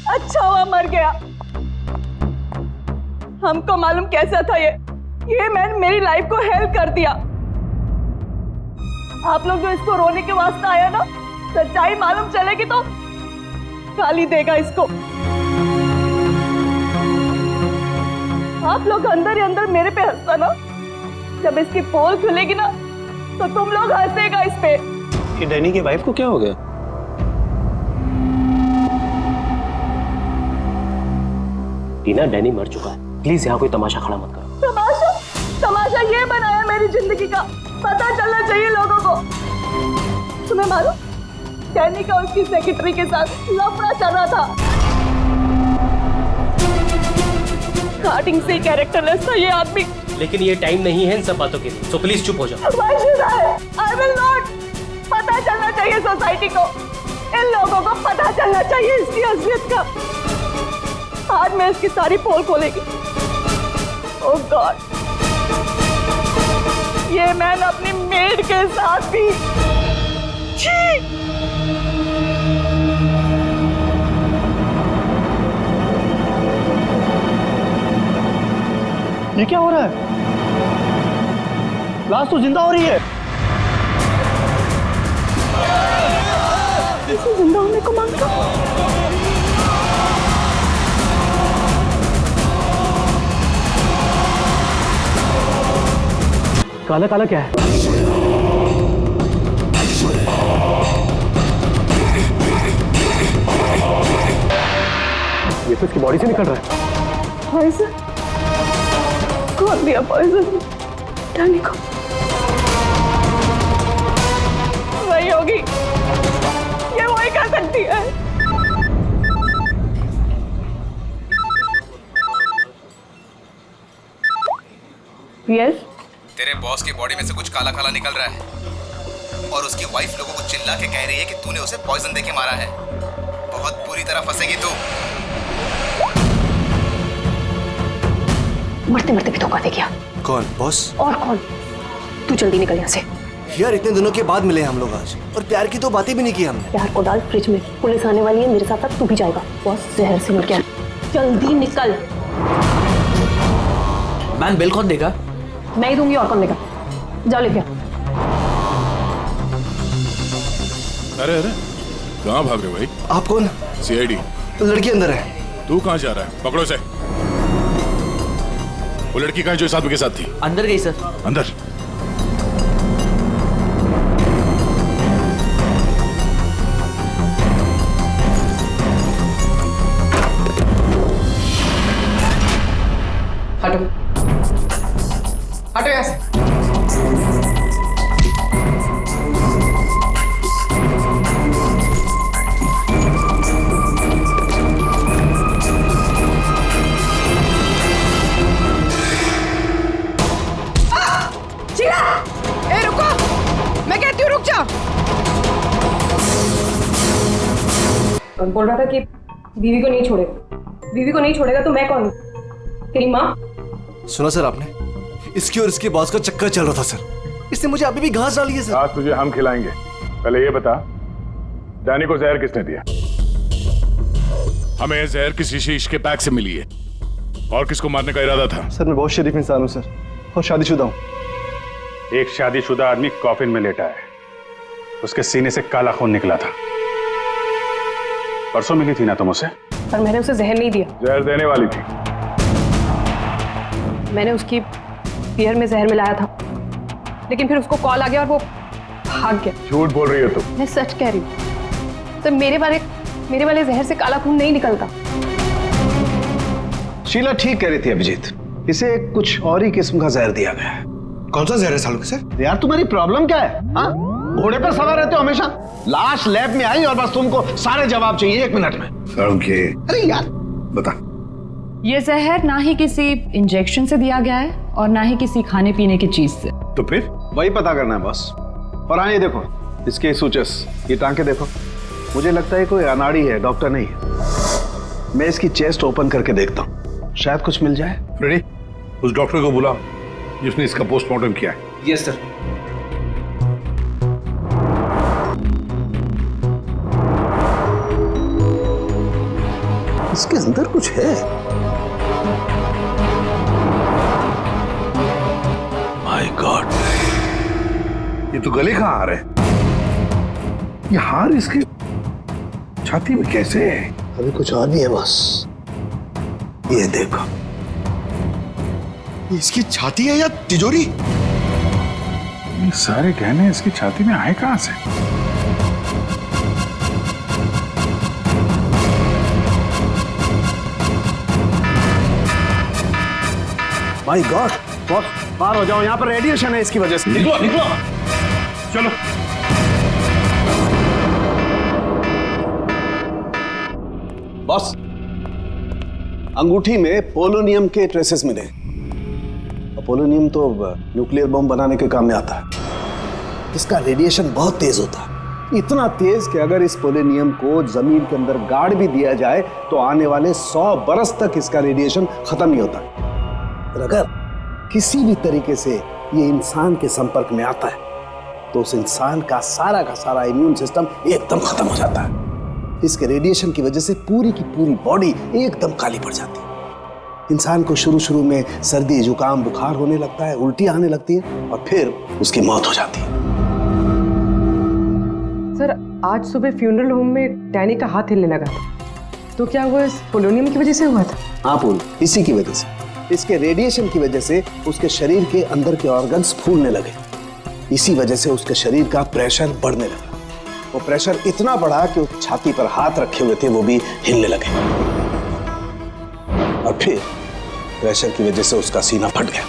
अच्छा हुआ मर गया। हमको मालूम कैसा था ये मैंने मेरी लाइफ को हेल्प कर दिया। आप लोग जो इसको रोने के वास्ते आया ना, सच्चाई मालूम चलेगी तो गाली देगा इसको। आप लोग अंदर ही अंदर मेरे पे हंसता ना, जब इसकी पोल खुलेगी ना तो तुम लोग हंसेगा इस पे। ये डैनी की वाइफ को क्या हो गया? टीना, डैनी मर चुका है, प्लीज यहाँ कोई तमाशा खड़ा मत करो। तमाशा ये बनाया मेरी जिंदगी का, पता चलना चाहिए लोगों को। तुम्हें मालूम, डैनी का उसकी सेक्रेटरी के साथ लफड़ा चल रहा था। स्टार्टिंग से कैरेक्टरलेस था ये आदमी। लेकिन ये टाइम नहीं है इन सब बातों के लिए, सो प्लीज चुप हो जाओ। Why should I will not। पता चलना चाहिए सोसाइटी को, इन लोगों को पता चलना चाहिए इसकी असलियत का। आज मैं इसकी सारी पोल खोलेगी। ओह गॉड, ये मैंने अपनी मेड के साथ भी। ये क्या हो रहा है? लाश तो जिंदा हो रही है। इसे जिंदा होने को मांगता। काला काला क्या है? ये तो इसकी बॉडी से निकल रहा है। पॉइजन? कौन दिया पॉइजन डैनी को? वही होगी, ये वही कर सकती है। यस, तेरे बॉस की बॉडी में से कुछ काला काला निकल रहा है और उसकी वाइफ लोगों को चिल्ला के कह रही है कि तूने उसे पॉइजन देके मारा है। बहुत बुरी तरह फंसेगी तू। मरते मरते भी धोखा दे गया। कौन बॉस? और कौन? तू जल्दी निकल यहाँ से। यार इतने दिनों के बाद मिले हम लोग आज, और प्यार की तो बातें भी नहीं की हमने। प्यार को डाल फ्रिज में, पुलिस आने वाली है, मेरे साथ साथ तू भी जाएगा। बॉस जहर से मर गया, जल्दी निकल। मैम बिल कौन देगा? मैं ही दूंगी, और कौन देगा? जाओ लेके। अरे अरे कहाँ भाग रहे हो भाई? आप कौन? सीआईडी। लड़की अंदर है। तू कहाँ जा रहा है? पकड़ो इसे। वो लड़की कहाँ है जो इस आदमी के साथ थी? अंदर गई सर। अंदर? हटो हटो यहाँ से। ए रुको, मैं कहती हूँ रुक जा। बोल रहा था कि बीवी को नहीं छोड़ेगा। बीवी को नहीं छोड़ेगा तो मैं कौन? तेरी माँ? सुना सर आपने, इसकी और इसके बॉस का चक्कर चल रहा था सर। इसने मुझे अभी भी घास डाली है सर। आज तुझे हम खिलाएंगे। पहले ये बता, डैनी को जहर किसने दिया? हमें जहर किसी शीश के पैक से मिली है। और किसको मारने का इरादा था? सर मैं बहुत शरीफ इंसान हूँ सर, और शादीशुदा हूँ। एक शादीशुदा आदमी कॉफिन में लेटा है, उसके सीने से काला खून निकला था। परसों मिली थी ना तुम उसे? पर मैंने उसे जहर नहीं दिया। जहर देने वाली थी। मैंने उसकी बियर में जहर मिलाया था, लेकिन फिर उसको कॉल आ गया और वो भाग गया। झूठ बोल रही हो तुम। मैं सच कह रही हूँ। तो मेरे वाले जहर से काला खून नहीं निकलता। शीला ठीक कह रही थी अभिजीत, इसे कुछ और ही किस्म का जहर दिया गया है। कौन सा जहर है सालों के सर? यार तुम्हारी प्रॉब्लम क्या है? हाँ, घोड़े पर सवार रहते हो हमेशा। लाश लैब में आई और बस तुमको सारे जवाब चाहिए 1 मिनट में। अरे यार बता। ये जहर ना ही किसी इंजेक्शन से दिया गया है और ना ही किसी खाने पीने की चीज से। तो फिर वही पता करना है बॉस। और हाँ ये देखो, इसके सूचस, ये टांके देखो। मुझे लगता है कोई अनाड़ी है, डॉक्टर नहीं है। मैं इसकी चेस्ट ओपन करके देखता हूँ, शायद कुछ मिल जाए। रेडी? उस डॉक्टर को बुलाओ जिसने इसका पोस्टमार्टम किया है। Yes sir. इसके अंदर कुछ है। माय गॉड, ये तो गले का हार है। ये हार इसके छाती में कैसे है? अभी कुछ और भी है बॉस, ये देखो। इसकी छाती है या तिजोरी? ये सारे गहने इसकी छाती में आए कहां से? माय गॉड बॉस, बाहर हो जाओ, यहाँ पर रेडिएशन है इसकी वजह से। निकलो निकलो, चलो। बॉस, अंगूठी में पोलोनियम के ट्रेसेस मिले। पोलोनियम तो न्यूक्लियर बम बनाने के काम में आता है। इसका रेडिएशन बहुत तेज होता है, इतना तेज कि अगर इस पोलोनियम को जमीन के अंदर गाड़ भी दिया जाए तो आने वाले 100 बरस तक इसका रेडिएशन खत्म नहीं होता। और अगर किसी भी तरीके से ये इंसान के संपर्क में आता है तो उस इंसान का सारा इम्यून सिस्टम एकदम खत्म हो जाता है। इसके रेडिएशन की वजह से पूरी की पूरी बॉडी एकदम काली पड़ जाती है। इंसान को शुरू में सर्दी, जुकाम, बुखार होने लगता है, उल्टी आने लगती है और फिर उसकी मौत हो जाती है। सर, आज सुबह फ्यूनरल होम में डैनी का हाथ हिलने लगा था, तो क्या वो इस पोलोनियम की वजह से हुआ था? हाँ पूल, इसी की वजह से, इसके रेडिएशन की वजह से उसके शरीर के अंदर के ऑर्गन्स फूलने लगे। इसी वजह से उसके शरीर का प्रेशर बढ़ने लगा। वो प्रेशर इतना बढ़ा कि उस छाती पर हाथ रखे हुए थे वो भी हिलने लगे और फिर प्रेशर की वजह से उसका सीना फट गया।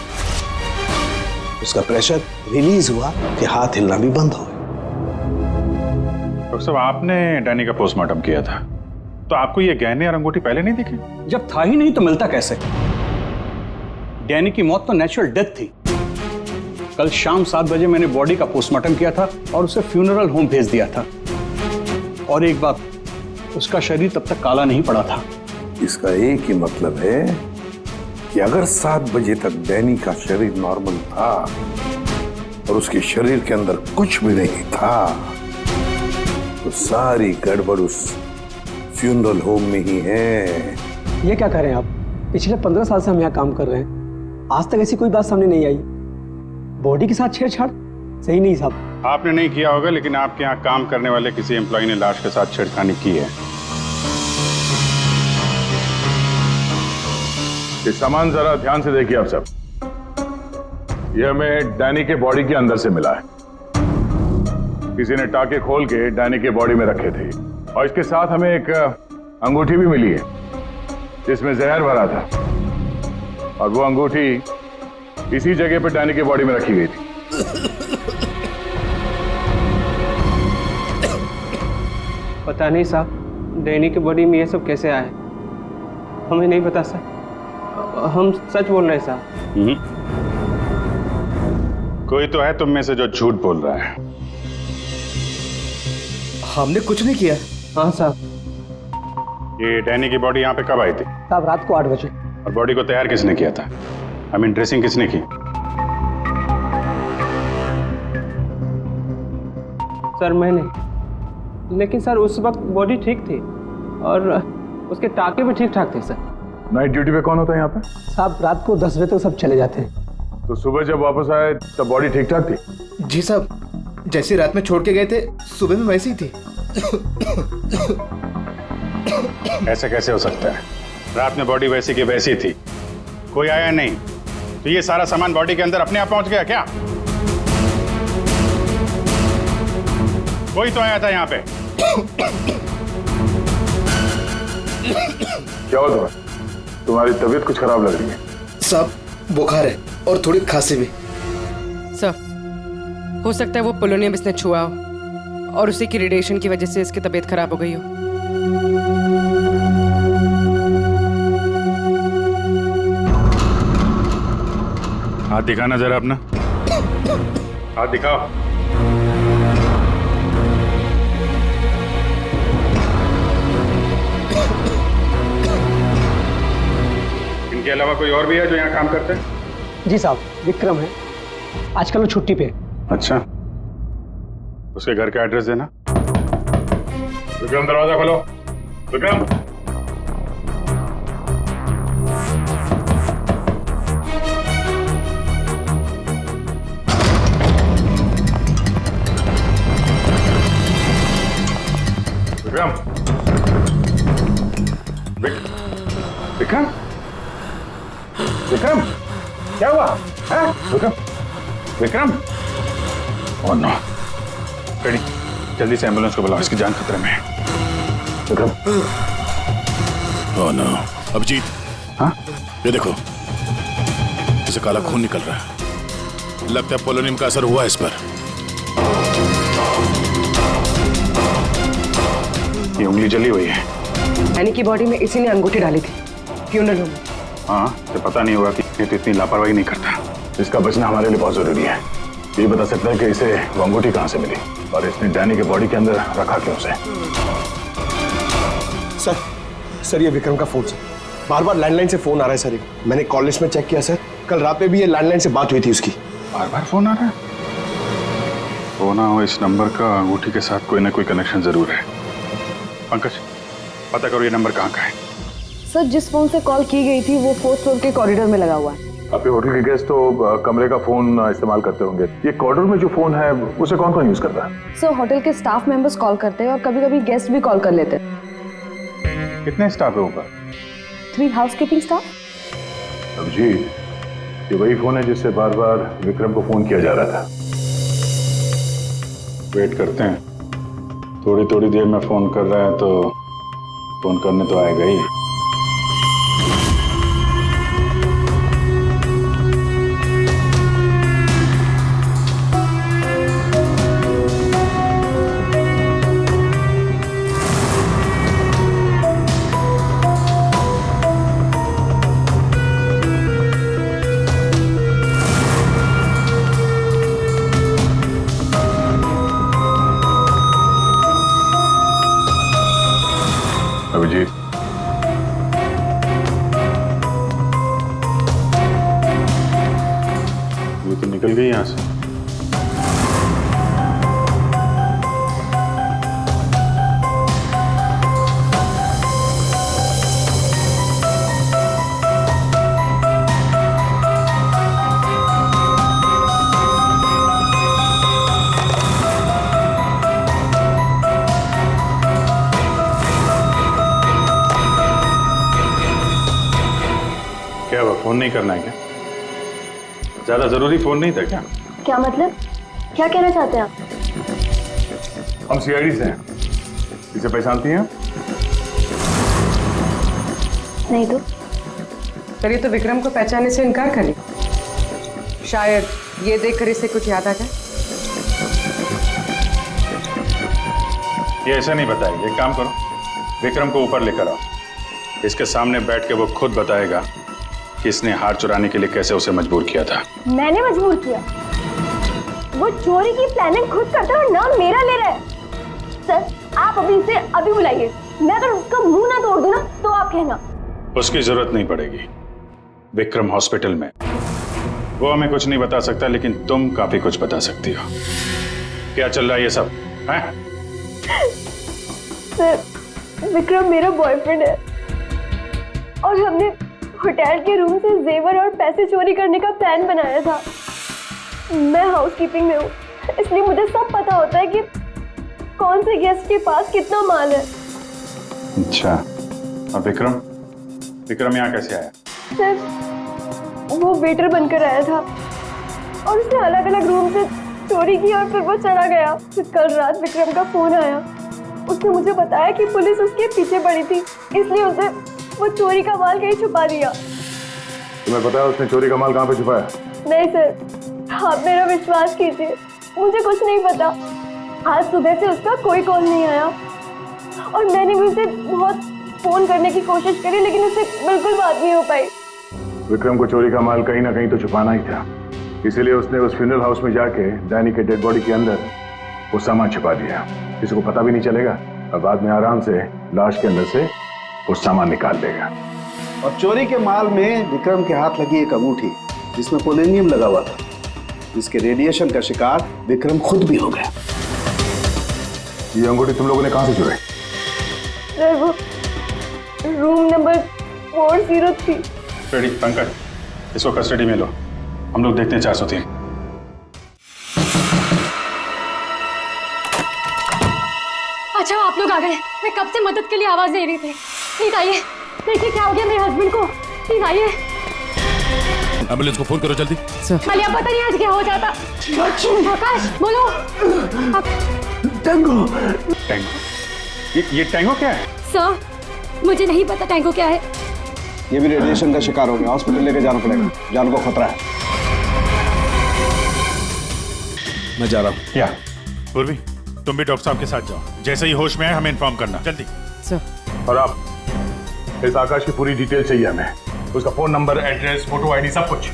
उसका प्रेशर रिलीज हुआ कि हाथ हिलना भी बंद हो गया। डॉक्टर साहब, आपने डैनी का पोस्टमार्टम किया था, तो आपको ये गहने और अंगूठी पहले नहीं दिखे? जब था ही नहीं तो मिलता कैसे? डैनी की मौत तो नेचुरल डेथ थी। कल शाम 7 बजे मैंने बॉडी का पोस्टमार्टम किया था और उसे फ्यूनरल होम भेज दिया था। और एक बात, उसका शरीर तब तक काला नहीं पड़ा था। इसका एक ही मतलब है कि अगर 7 बजे तक डैनी का शरीर नॉर्मल था और उसके शरीर के अंदर कुछ भी नहीं था तो सारी गड़बड़ उस फ्यूनरल होम में ही है। ये क्या करें आप? पिछले 15 साल से हम यहाँ काम कर रहे हैं, आज तक ऐसी कोई बात सामने नहीं आई। बॉडी के साथ छेड़छाड़ सही नहीं साहब। आपने नहीं किया होगा, लेकिन आपके यहाँ काम करने वाले किसी एम्प्लॉय ने लाश के साथ छेड़खानी की है। ये सामान जरा ध्यान से देखिए आप सब। ये हमें डैनी के बॉडी के अंदर से मिला है। किसी ने टाके खोल के डैनी के बॉडी में रखे थे और इसके साथ हमें एक अंगूठी भी मिली है जिसमें जहर भरा था और वो अंगूठी इसी जगह पे डैनी के बॉडी में रखी गई थी। पता नहीं साहब, डैनी की बॉडी में ये सब कैसे आया, हमें नहीं पता सर। हम सच बोल रहे हैं साहब। कोई तो है तुम में से जो झूठ बोल रहा है। हमने कुछ नहीं किया। हाँ साहब। ये डैनी की बॉडी यहाँ पे कब आई थी? साहब, रात को 8 बजे। और बॉडी को तैयार किसने किया था? आई मीन ड्रेसिंग किसने की? सर मैंने, लेकिन सर उस वक्त बॉडी ठीक थी और उसके टाके भी ठीक ठाक थे सर। नाइट ड्यूटी पे कौन होता है यहाँ पे? साहब, रात को 10 बजे तक सब चले जाते हैं। तो सुबह जब वापस आए तब बॉडी ठीक ठाक थी? जी साहब, जैसे रात में छोड़ के गए थे सुबह में वैसी ही थी। ऐसा कैसे हो सकता है? रात में बॉडी वैसी की वैसी थी, कोई आया नहीं, तो ये सारा सामान बॉडी के अंदर अपने आप पहुंच गया क्या? कोई तो आया था यहाँ पे। क्या हुआ तुम्हारी तबीयत कुछ खराब लग रही है? साहब, बुखार है और थोड़ी खांसी भी। सर, हो सकता है वो पोलोनियम इसने छुआ हो और उसी की रेडिएशन की वजह से इसकी तबीयत खराब हो गई हो। हाथ दिखाना जरा अपना, हाथ दिखाओ। इनके अलावा कोई और भी है जो यहाँ काम करते हैं? जी साहब, विक्रम है, आजकल वो छुट्टी पे। अच्छा, उसके घर का एड्रेस देना। विक्रम, दरवाजा खोलो। विक्रम, विक्रम विक्रम विक्रम क्या हुआ है? Vikram Vikram oh no ready जल्दी से एम्बुलेंस को बुलाओ इसकी जान खतरे में है विक्रम ओह नो अभिजीत हाँ ये देखो इसे काला खून निकल रहा है लगता है पोलोनियम का असर हुआ इस पर ये उंगली जली हुई है डैनी की बॉडी में इसी ने अंगूठी डाली थी फ्यूनरल होम। हाँ तो पता नहीं होगा कि ये तो इतनी लापरवाही नहीं करता इसका बचना हमारे लिए बहुत जरूरी है ये बता सकता है कि इसे वो अंगूठी कहाँ से मिली और इसने डैनी के बॉडी के अंदर रखा क्यों उसे सर ये विक्रम का फोन सर बार बार लैंडलाइन से फोन आ रहा है सर मैंने कॉल लिस्ट में चेक किया सर कल रात में भी ये लैंडलाइन से बात हुई थी उसकी बार बार फोन आ रहा है हो ना हो इस नंबर का अंगूठी के साथ कोई ना कोई कनेक्शन जरूर है पंकज पता करो ये नंबर कहाँ का है सर जिस फोन से कॉल की गई थी वो 4th फ्लोर के कॉरिडोर में लगा हुआ है। आपके होटल के गेस्ट तो कमरे का फोन इस्तेमाल करते होंगे ये कॉरिडोर में जो फोन है उसे कौन कौन यूज करता है सर होटल के स्टाफ मेंबर्स कॉल करते हैं और कभी कभी गेस्ट भी कॉल कर लेते हैं। कितने स्टाफ है ऊपर 3 हाउसकीपिंग स्टाफ। अभिजीत ये वही फोन है जिससे बार बार विक्रम को फोन किया जा रहा था वेट करते हैं थोड़ी थोड़ी देर में फोन कर रहा है तो फोन करने तो आएगा ही अभिजीत ये तो निकल गई यहां से क्या हुआ फोन नहीं करना है क्या ज्यादा जरूरी फोन नहीं था क्या क्या मतलब क्या कहना चाहते हैं आप? हम सीआईडी से हैं इसे पहचानती हैं नहीं तो पर ये तो विक्रम को पहचानने से इनकार कर ली शायद ये देखकर इसे कुछ याद आ जाए ये ऐसा नहीं बताएगी एक काम करो विक्रम को ऊपर लेकर आओ इसके सामने बैठ के वो खुद बताएगा कि इसने हार चुराने के लिए कैसे उसे मजबूर किया था। मैंने मजबूर किया वो चोरी की प्लानिंग खुद करता है और नाम मेरा ले रहा है। सर आप अभी इसे अभी बुलाइए मैं अगर उसका मुंह ना तोड़ दूं ना तो आप कहना उसकी जरूरत नहीं पड़ेगी विक्रम हॉस्पिटल में वो हमें कुछ नहीं बता सकता लेकिन तुम काफी कुछ बता सकती हो क्या चल रहा है ये सब है? सर विक्रम मेरा बॉयफ्रेंड है और हमने होटल के रूम से जेवर और पैसे चोरी करने का प्लान बनाया था। मैं हाउसकीपिंग में हूँ इसलिए मुझे सब पता होता है कि कौन से गेस्ट के पास कितना माल है। अच्छा और विक्रम यहाँ कैसे आया? सर वो वेटर बनकर आया था और उसने अलग अलग रूम से चोरी की और फिर वो चला गया। फिर कल रात विक्रम का फोन आया उसने मुझे बताया कि पुलिस उसके पीछे पड़ी थी इसलिए उसे वो चोरी का माल कहीं छुपा दिया। तुम्हें पता है उसने चोरी का माल कहाँ पे छुपाया? नहीं सर आप मेरा विश्वास कीजिए मुझे कुछ नहीं पता। आज सुबह से उसका कोई कॉल नहीं आया और मैंने भी उसे बहुत फोन करने की कोशिश करी लेकिन उससे बिल्कुल बात नहीं हो पाई। विक्रम को चोरी का माल कहीं ना कहीं तो छुपाना ही था इसीलिए उसने उस फ्यूनरल हाउस में जाके डैनी के डेड बॉडी के अंदर वो सामान छुपा दिया किसी को पता भी नहीं चलेगा और बाद में आराम से लाश के अंदर से वो सामान निकाल लेगा। और चोरी के माल में विक्रम के हाथ लगी एक अंगूठी जिसमें पोलोनियम लगा हुआ था जिसके रेडिएशन का शिकार विक्रम खुद भी हो गया। ये अंगूठी तुम लोगों ने कहां से चुराई? सर वो रूम नंबर 403। रेडी पंकज इसको कस्टडी में लो हम लोग देखते हैं 403। अच्छा आप लोग आ गए मैं कब से मदद के लिए आवाज दे रही थी। प्लीज आइए, देखिए क्या हो गया मेरे हस्बैंड को। प्लीज आइए। एम्बुलेंस को फोन करो जल्दी। मालिया, पता नहीं आज क्या हो जाता। आकाश बोलो। टैंगो। ये टैंगो क्या है? सर मुझे नहीं पता टैंगो क्या है। ये भी रेडिएशन का शिकार हो गया, हॉस्पिटल लेके जाना पड़ेगा, जान को खतरा है। मैं जा रहा हूँ। क्या पूर्वी, तुम भी डॉक्टर साहब के साथ जाओ, जैसे ही होश में आए हमें इन्फॉर्म करना जल्दी। सर और आप इस आकाश की पूरी डिटेल चाहिए हमें, उसका phone number, address, photo, ID, सब कुछ।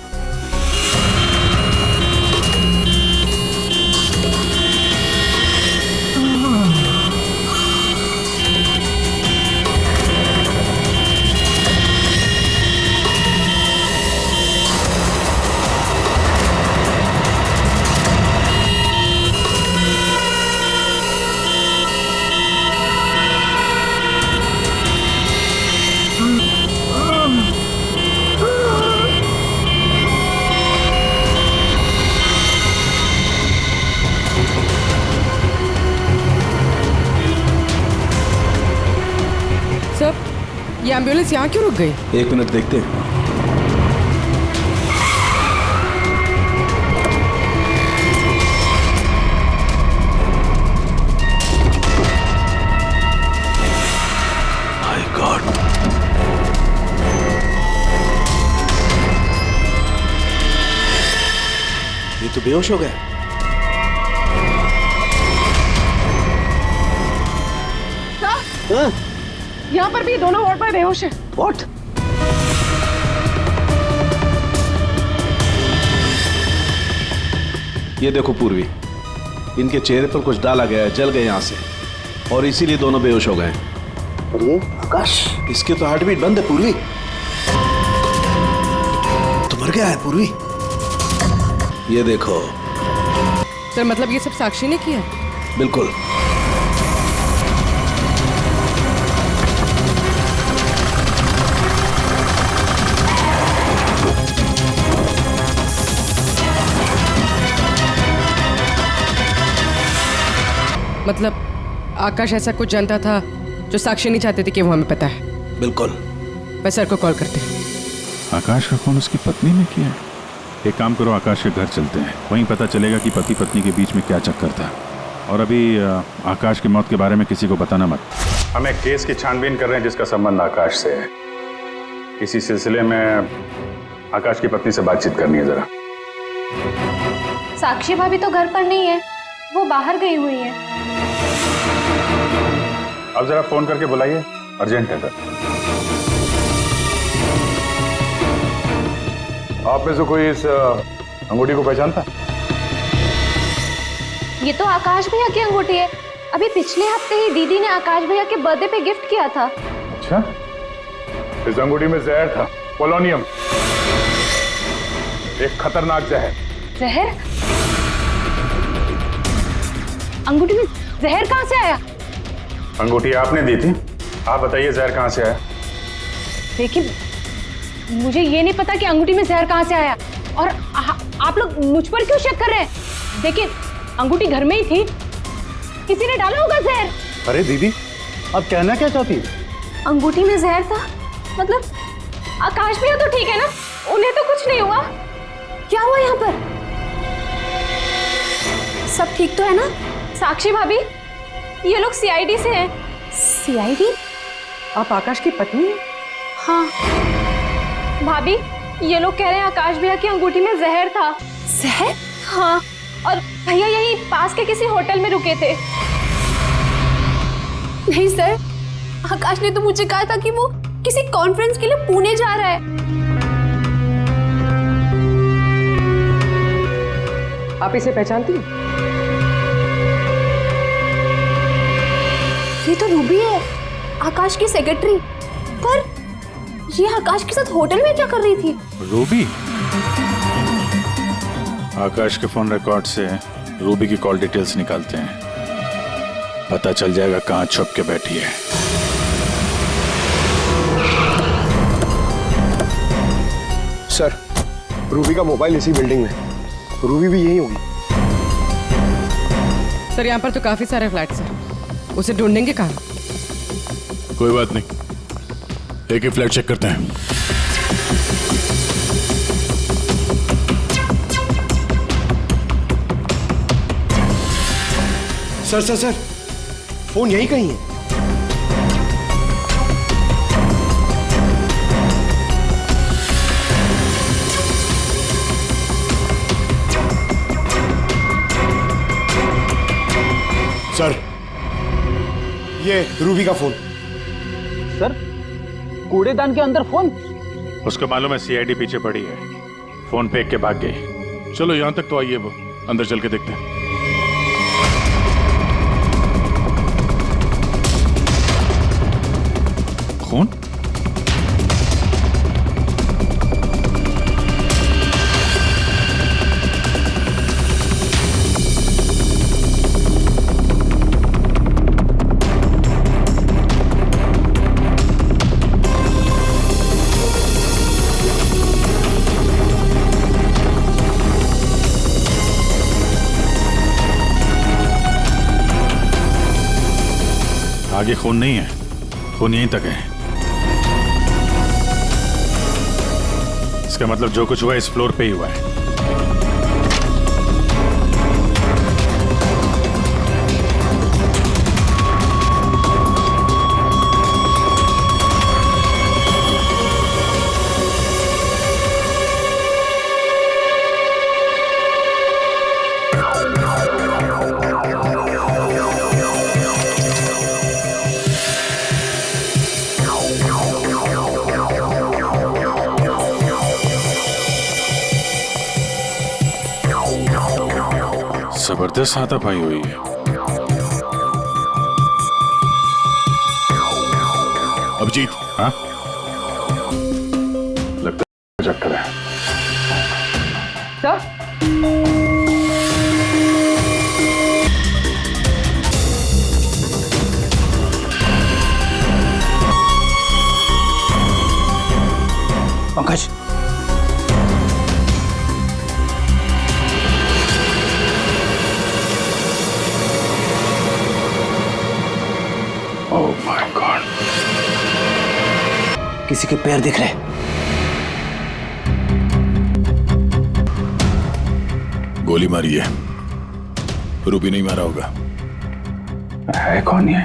सर, ये एम्बुलेंस यहाँ क्यों रुक गई? 1 मिनट देखते हैं। माय गॉड, ये तो बेहोश हो गया। हाँ? यहाँ पर भी दोनों वार्ड में बेहोश है। What? ये देखो पूर्वी, इनके चेहरे पर कुछ डाला गया है, जल गए यहाँ से, और इसीलिए दोनों बेहोश हो गए। और ये आकाश, इसके तो हार्ट बीट बंद है पूर्वी। तो मर गया है पूर्वी। ये देखो। सर मतलब ये सब साक्षी ने किया? बिल्कुल। मतलब आकाश ऐसा कुछ जानता था जो साक्षी नहीं चाहते थे कि वो हमें पता है। बिल्कुल। मैं सर को कॉल करते हैं। आकाश का फोन उसकी पत्नी ने किया? एक काम करो, आकाश के घर चलते हैं, वहीं पता चलेगा कि पति पत्नी के बीच में क्या चक्कर था। और अभी आकाश की मौत के बारे में किसी को बताना मत। हम एक केस की छानबीन कर रहे हैं जिसका संबंध आकाश से है। इसी सिलसिले में आकाश की पत्नी से बातचीत करनी है जरा। साक्षी भाभी तो घर पर नहीं है, वो बाहर गई हुई है। अब जरा फोन करके बुलाइए, अर्जेंट है सर। आप में से कोई इस अंगूठी को पहचानता? ये तो आकाश भैया की अंगूठी है। अभी पिछले हफ्ते ही दीदी ने आकाश भैया के बर्थडे पे गिफ्ट किया था। अच्छा, इस अंगूठी में जहर था, पोलोनियम, एक खतरनाक जहर। जहर? अंगूठी में जहर कहाँ से आया? अंगूठी आपने दी थी, आप बताइए जहर कहाँ से आया? देखिए, मुझे ये नहीं पता कि अंगूठी में जहर कहाँ से आया, और आप लोग मुझ पर क्यों शक कर रहे हैं? देखिए, अंगूठी घर में ही थी, किसी ने डाला होगा जहर। अरे दीदी, आप कहना क्या चाहती है? अंगूठी में जहर था मतलब आकाश भैया तो ठीक है ना, उन्हें तो कुछ नहीं हुआ। क्या हुआ यहाँ पर? सब ठीक तो है ना? साक्षी भाभी, ये लोग सीआईडी से हैं। सीआईडी? आप आकाश की पत्नी हैं? हाँ भाभी, ये लोग कह रहे हैं आकाश भैया की अंगूठी में जहर था। जहर? हाँ, और भैया यही पास के किसी होटल में रुके थे। नहीं सर, आकाश ने तो मुझे कहा था कि वो किसी कॉन्फ्रेंस के लिए पुणे जा रहा है। आप इसे पहचानती हैं? ये तो रूबी है, आकाश की सेक्रेटरी। पर ये आकाश के साथ होटल में क्या कर रही थी? रूबी? आकाश के फोन रिकॉर्ड से रूबी की कॉल डिटेल्स निकालते हैं, पता चल जाएगा कहाँ छुप के बैठी है। सर, रूबी का मोबाइल इसी बिल्डिंग में, रूबी भी यही होगी। सर यहाँ पर तो काफी सारे फ्लैट्स हैं, उसे ढूंढेंगे कहाँ? कोई बात नहीं, एक ही फ्लैट चेक करते हैं। सर सर सर, फोन यही कहीं है। सर, ये रूबी का फोन। सर, कूड़ेदान के अंदर फोन? उसको मालूम है सीआईडी पीछे पड़ी है, फोन फेंक के भाग गई। चलो यहां तक तो आइए, वो अंदर चल के देखते हैं। खून? आगे खून नहीं है, खून यहीं तक है। इसका मतलब जो कुछ हुआ इस फ्लोर पे ही हुआ है। जबरदस्त हाथापाई हुई है। अभिजीत, हाँ? लगता है चक्कर है। Sir, Pankaj, oh my God, किसी के पैर दिख रहे। गोली मारी है, रूबी नहीं मारा होगा। है कौन ये?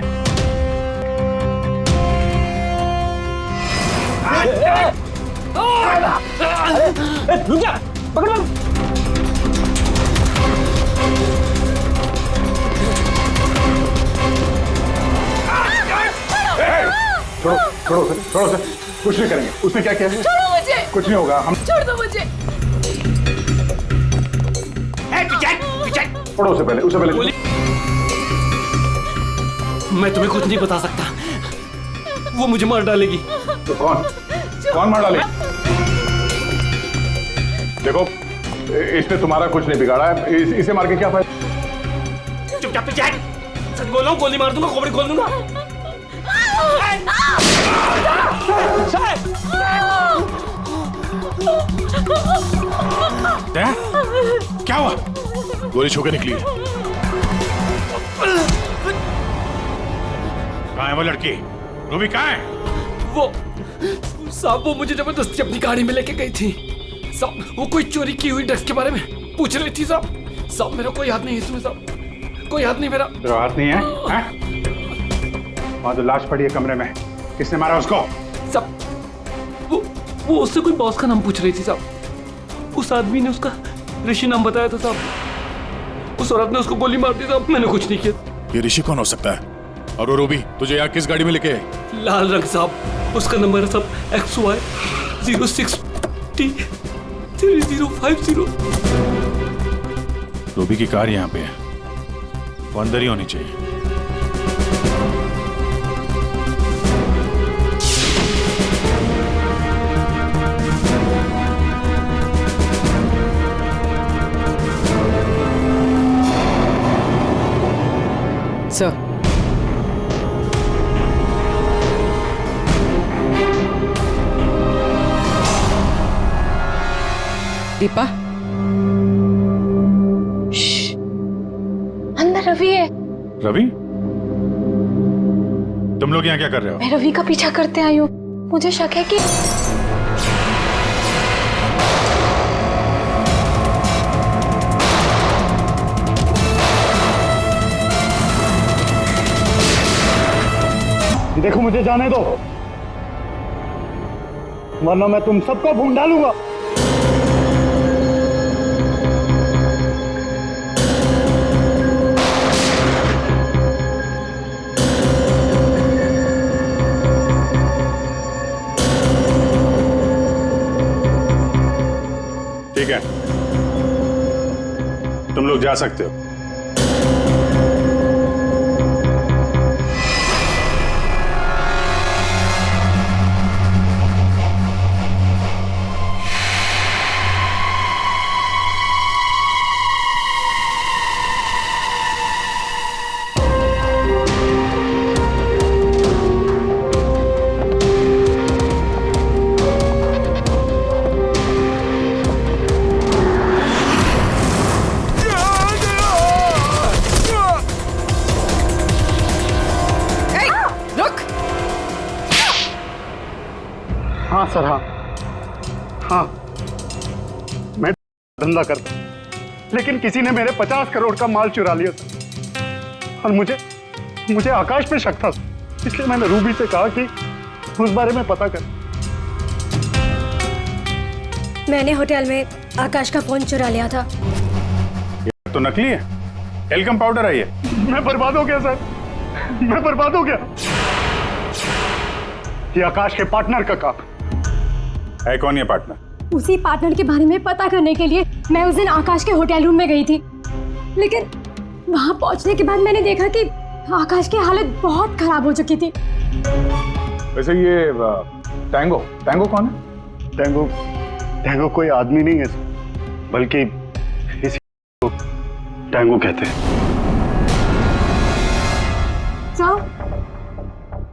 रुक जा, पकड़। छोड़ो छोड़ो सर, छोड़ो सर, कुछ नहीं करेंगे। उसने क्या किया है? छोड़ो मुझे, कुछ नहीं होगा, हम छोड़ दो मुझे। छोड़ो उसे पहले, उसे पहले। मैं तुम्हें कुछ नहीं बता सकता, वो मुझे मार डालेगी। तो कौन मार डालेगा? देखो, इसने तुम्हारा कुछ नहीं बिगाड़ा है, इसे मार के क्या फायदा? चुपचाप पीछे हट। सच बोल रहा हूँ, गोली मार दूंगा, खोपड़ी खोल दूंगा। क्या हुआ? गोली छूके निकली है। कहाँ है वो लड़की? रूबी कहाँ है? वो साहब, वो मुझे जबरदस्ती अपनी गाड़ी में लेके गई थी साहब। वो कोई चोरी की हुई ड्रग्स के बारे में पूछ रही थी साहब। साहब, मेरा कोई हाथ नहीं है इसमें साहब, कोई हाथ नहीं मेरा। तेरा हाथ नहीं है? वहां तो लाश पड़ी है कमरे में, किसने मारा उसको? साहब, वो उससे कोई बॉस का नाम पूछ रही थी साहब। उस आदमी ने उसका ऋषि नाम बताया था साहब। उस औरत ने उसको गोली मार दी साहब, मैंने कुछ नहीं किया। ये ऋषि कौन हो सकता है? और वो रूबी तुझे यहाँ किस गाड़ी में लेके? लाल रंग साहब, उसका नंबर है साहब XY 06T 3050। रूबी की कार यहाँ पे है, वो अंदर ही होनी चाहिए। सर, दीपा, अंदर रवि है। रवि? तुम लोग यहाँ क्या कर रहे हो? मैं रवि का पीछा करते आई हूँ। मुझे शक है कि देखो मुझे जाने दो, वरना मैं तुम सबको भून डालूंगा। ठीक है, तुम लोग जा सकते हो। हाँ सर, हाँ मैं धंधा करता, लेकिन किसी ने मेरे 50 करोड़ का माल चुरा लिया सर। और मुझे आकाश पे शक था, इसलिए मैंने रूबी से कहा कि उस बारे में पता कर। मैंने होटल में आकाश का फोन चुरा लिया था। ये तो नकली है, एल्कम पाउडर है ये। मैं बर्बाद हो गया सर, मैं बर्बाद हो गया। ये आकाश के पार्टनर का काम है। कौन ये पार्टनर? उसी पार्टनर के बारे में पता करने के लिए मैं उस दिन आकाश के होटल रूम में गई थी, लेकिन वहां पहुंचने के बाद मैंने देखा कि आकाश की हालत बहुत खराब हो चुकी थी। वैसे ये टैंगो कौन है? टैंगो कोई आदमी नहीं है सर, बल्कि इसी को टैंगो कहते हैं। सर,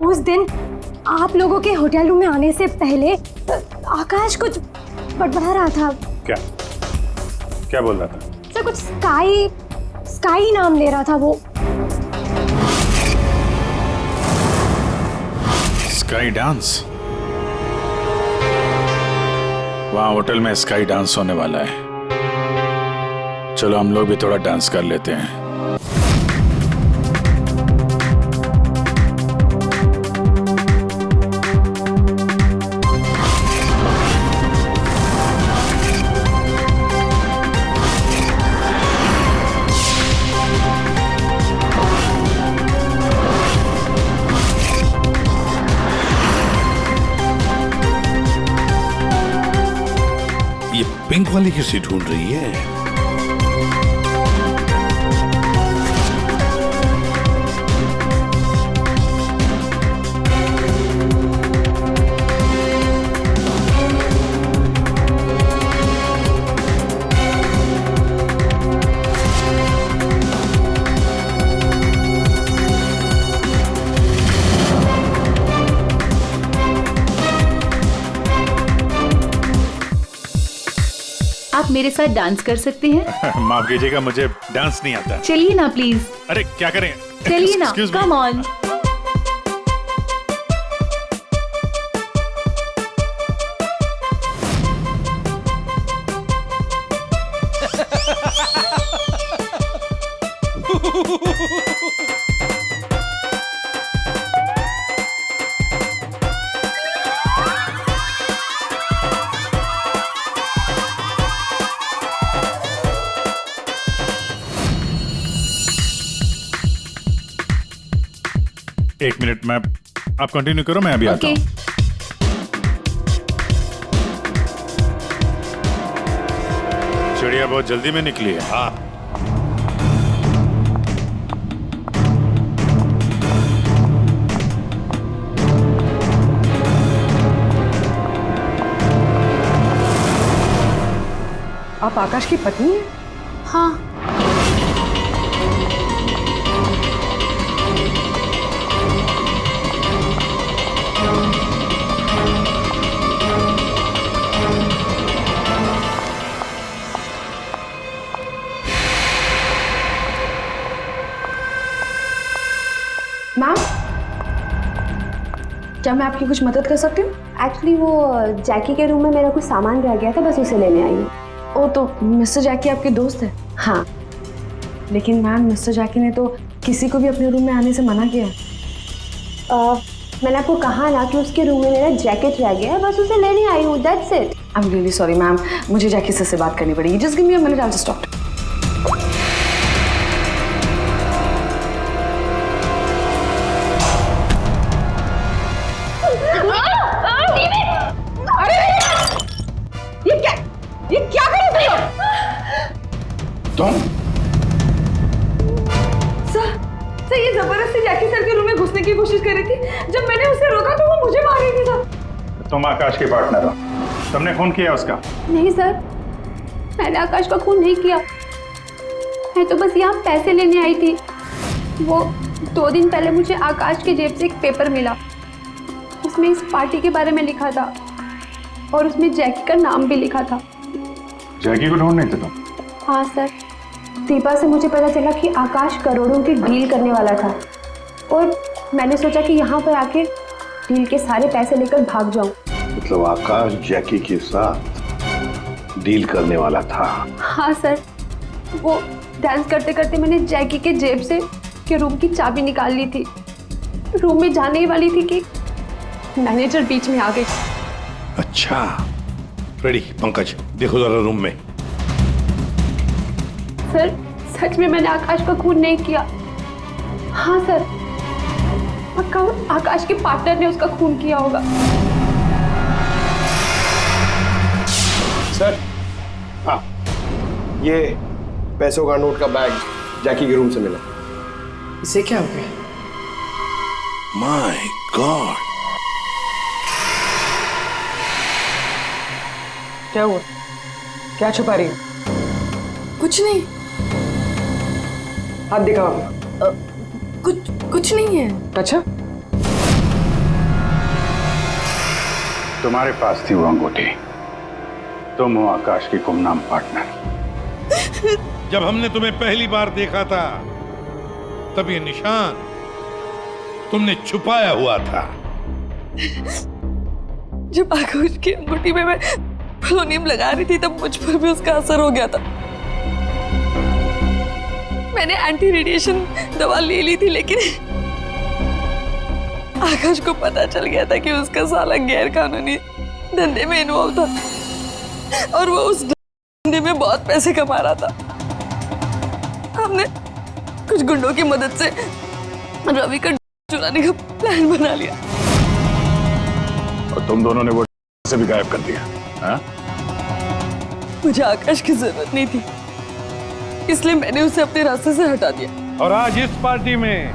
उस दिन आप लोगों के होटल रूम में आने से पहले आकाश कुछ बड़बड़ा रहा था। क्या बोल रहा था? सर, कुछ स्काई नाम ले रहा था वो। Sky dance? वहां होटल में स्काई डांस होने वाला है। चलो हम लोग भी थोड़ा डांस कर लेते हैं। ये पिंक वाली किसी ढूंढ रही है? आप मेरे साथ डांस कर सकते हैं? माफ कीजिएगा, मुझे डांस नहीं आता। चलिए ना प्लीज। अरे क्या करें? चलिए ना, कम ऑन। एक मिनट, मैं आप कंटिन्यू करो, मैं अभी आता हूँ। चिड़िया बहुत जल्दी में निकली है। हाँ, आप आकाश की पत्नी हैं? हाँ। मैम, क्या मैं आपकी कुछ मदद कर सकती हूँ? एक्चुअली वो जैकी के रूम में मेरा कुछ सामान रह गया था, बस उसे लेने आई हूँ। ओ, तो मिस्टर जैकी आपके दोस्त है? हाँ। लेकिन मैम, मिस्टर जैकी ने तो किसी को भी अपने रूम में आने से मना किया। मैंने आपको कहा ना कि उसके रूम में मेरा जैकेट रह गया है, बस उसे लेने आई हूँ, that's it. I am really sorry ma'am, मुझे जैकी से बात करनी पड़ेगी। Just give me a minute, I will just talk. ये क्या कर रहे हो तुम? सर, ये जबरदस्ती जैकी सर के रूम में घुसने की कोशिश कर रही थी। जब मैंने उसे रोका तो वो मुझे मार रही थी सर। तुम आकाश के पार्टनर हो, तुमने खून किया उसका? नहीं सर, मैंने आकाश का खून नहीं किया। मैं तो बस यहाँ पैसे लेने आई थी। वो 2 दिन पहले मुझे आकाश के जेब से एक पेपर मिला, उसमें इस पार्टी के बारे में लिखा था और उसमें जैकी का नाम भी लिखा था। जैकी को ढूंढ नहीं थे तुम? हाँ सर, दीपा से मुझे पता चला कि आकाश करोड़ों की डील करने वाला था और मैंने सोचा कि यहाँ पर आके डील के सारे पैसे लेकर भाग जाऊं। मतलब आकाश जैकी के साथ डील करने वाला था? हाँ सर, वो डांस करते करते मैंने जैकी के जेब से के रूम की चाबी निकाल ली थी। रूम में जाने ही वाली थी कि मैनेजर बीच में आ गई। अच्छा, रेडी पंकज, देखो जरा रूम में। सर, सच में मैंने आकाश का खून नहीं किया। हाँ सर, पक्का आकाश के पार्टनर ने उसका खून किया होगा। सर, हाँ, ये पैसों का नोट का बैग जैकी के रूम से मिला। इसे क्या हो गया? माय गॉड, क्या हुआ? क्या छुपा रही हो? कुछ नहीं। हाथ दिखाओ अपना। कुछ नहीं है। अच्छा, तुम्हारे पास थी वो अंगूठी, तुम हो आकाश की गुमनाम पार्टनर। जब हमने तुम्हें पहली बार देखा था तब ये निशान तुमने छुपाया हुआ था। जब आकाश की अंगूठी में मैं पोलोनियम लगा रही थी तब मुझ पर भी उसका असर हो गया था। मैंने एंटी रेडिएशन दवा ले ली थी, लेकिन आकाश को पता चल गया था कि उसका साला गैर कानूनी धंधे में इन्वॉल्व था और वो उस धंधे में बहुत पैसे कमा रहा था। हमने कुछ गुंडों की मदद से रवि का चुराने का प्लान बना लिया और तुम दोनों ने वो से भी गायब कर दिया। हाँ? मुझे आकाश की जरूरत नहीं थी, इसलिए मैंने उसे अपने रास्ते से हटा दिया। और आज इस पार्टी में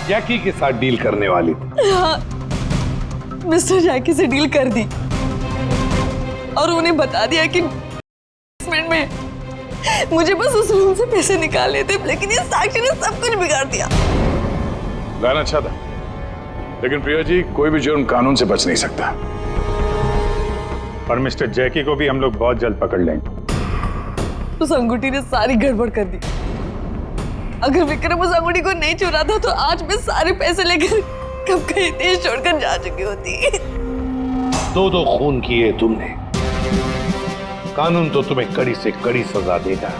जैकी के साथ डील करने वाली थी। हाँ, मिस्टर जैकी से डील कर दी और उन्हें बता दिया कि में मुझे बस उस रूम से पैसे निकालने थे, लेकिन ये साक्षी ने सब कुछ बिगाड़ दिया। प्लान अच्छा था, लेकिन प्रिया जी, कोई भी जुर्म कानून से बच नहीं सकता। और मिस्टर जैकी को भी हम लोग बहुत जल्द पकड़ लेंगे। उस अंगूठी ने सारी गड़बड़ कर दी। अगर विक्रम उस अंगूठी को नहीं चुराता तो आज मैं सारे पैसे लेकर कब कहीं देश छोड़कर जा चुकी होती। 2 खून किए तुमने, कानून तो तुम्हें कड़ी से कड़ी सजा देगा।